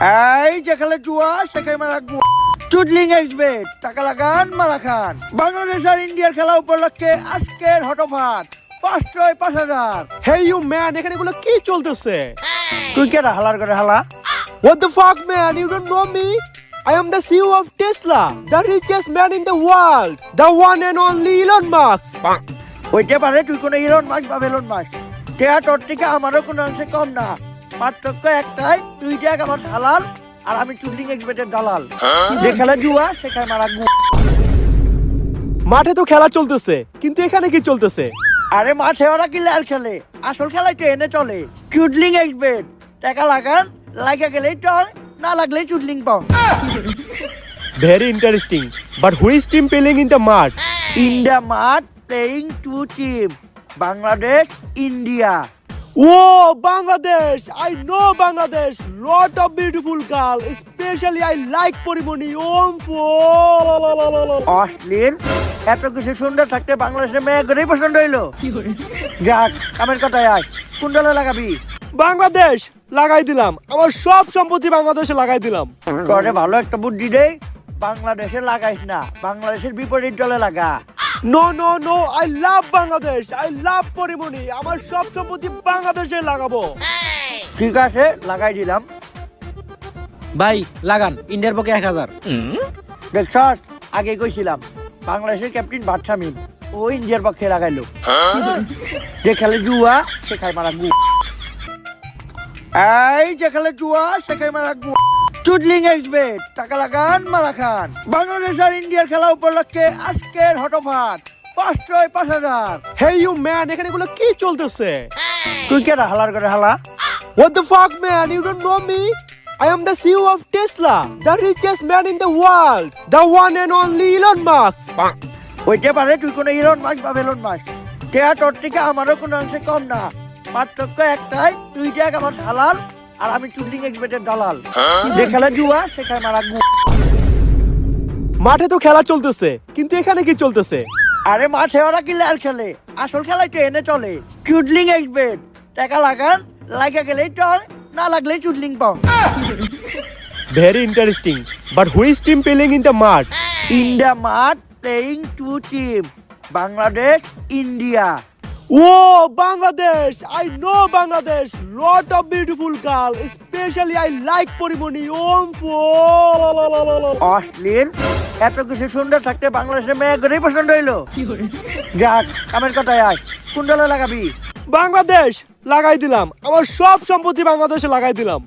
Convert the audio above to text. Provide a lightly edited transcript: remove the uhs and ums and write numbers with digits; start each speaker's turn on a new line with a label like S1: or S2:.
S1: এই যেখানে জুয়া সেখানে মারা গুয়া। চুদলিং এক্সবেট টাকা লাগান মারা খান। বাংলাদেশ আর ইন্ডিয়ার খেলা উপলক্ষে আজকের হটফাট 5,000
S2: Hey you man, এখানে এগুলো কি চলতেছে?
S1: তুই কে হালার করে হালা?
S2: What the fuck man, you don't know me? I am the CEO of Tesla, the richest man in the world, the one and only Elon Musk.
S1: ওইটা পারে তুই কোনো ইলন মাস্ক বা বেলন মাস্ক। টেয়া তোর থেকে আমারও কোনো অংশে কম না। পার্থক্য একটাই, তুই দেখ আমার হালাল আর আমি চুদলিং এক্সবেটের দালাল। যেখানে জুয়া সেখানে মারা গুয়া।
S2: মাঠে তো খেলা চলতেছে, কিন্তু এখানে কি চলতেছে?
S1: আরে মাঠে ওরা কি লেয়ার খেলে, আসল খেলায় ট্রেনে চলে। চুদলিং এক্সবেট টাকা লাগান, লাগা গেলেই টল, না লাগলেই চুদলিং পং।
S2: Very interesting, but who is team playing in the mud?
S1: India মাঠ playing two team, Bangladesh India.
S2: Oh, Bangladesh! I know Bangladesh. Lot of beautiful girl. Especially I like Porimoni.
S1: অশ্লীল, এত কিছু সুন্দর থাকতে বাংলাদেশের মেয়ে গরেই পছন্দ হইলো। যাক, কামের কথায় আয়, কোন দলে লাগাবি?
S2: বাংলাদেশ লাগাই দিলাম, আমার সব সম্পত্তি বাংলাদেশে লাগাই দিলাম।
S1: তোরে ভালো একটা বুদ্ধি দেই, বাংলাদেশে লাগাইস না, বাংলাদেশের বিপরীত দলে লাগা।
S2: No no no, I love Bangladesh, I love Porimoni, আমার সব সম্পত্তি বাংলাদেশে লাগাবো।
S1: ঠিক আছে, লাগাই দিলাম।
S3: ভাই লাগান, ইন্ডিয়ার পক্ষে 1000।
S1: দেখছস, আগে কইছিলাম বাংলাদেশের ক্যাপ্টেন বাদশা মিম ও ইন্ডিয়ার পক্ষে লাগাইলো। যে খেলে জুয়া সে খায় মারা গু। এই যে খেলে জুয়া সে খায় মারা গু। চুদলিং এক্সবেট টাকা লাগান মারা খান। বাংলাদেশ আর ইন্ডিয়ার খেলা উপলক্ষে আজকের হটফাট 5,000।
S2: হেই ইউ ম্যান, এখানে এগুলো কি চলতেছে?
S1: তুই কে হালার করে হালা?
S2: What the fuck man, you don't know me? I am the CEO of Tesla, the richest man in the world, the one and only Elon Musk.
S1: ওইটা পারে তুই কোনো ইলন মাস্ক বা বেলন মাস্ক। টেয়া তোর থেকে আমারও কোনো অংশে কম না। পার্থক্য একটাই, তুই দেখ আমার হালাল আর আমি চুদলিং এক্সবেটের দালাল। যেখানে জুয়া সেখানে মারা গু।
S2: মাঠে তো খেলা চলতেছে, কিন্তু এখানে কি চলতেছে?
S1: আরে মাঠে ওরা কি লেয়ার খেলে, আসল খেলায় ট্রেনে চলে। চুদলিং এক্সবেট টাকা লাগান, লাগা গেলেই টল, না লাগলেই চুদলিং পং।
S2: Very interesting, but who is team playing in the mud?
S1: India মাঠ playing two team, Bangladesh India.
S2: Oh, Bangladesh! I know Bangladesh. Lot of beautiful girl. Especially I like Porimoni.
S1: অশ্লীল, এত কিছু সুন্দর থাকতে বাংলাদেশের মেয়ে গরেই পছন্দ হইলো। যাক, কামের কথায় আয়, কোন দলে লাগাবি?
S2: বাংলাদেশ লাগাই দিলাম, আমার সব সম্পত্তি বাংলাদেশে লাগাই দিলাম।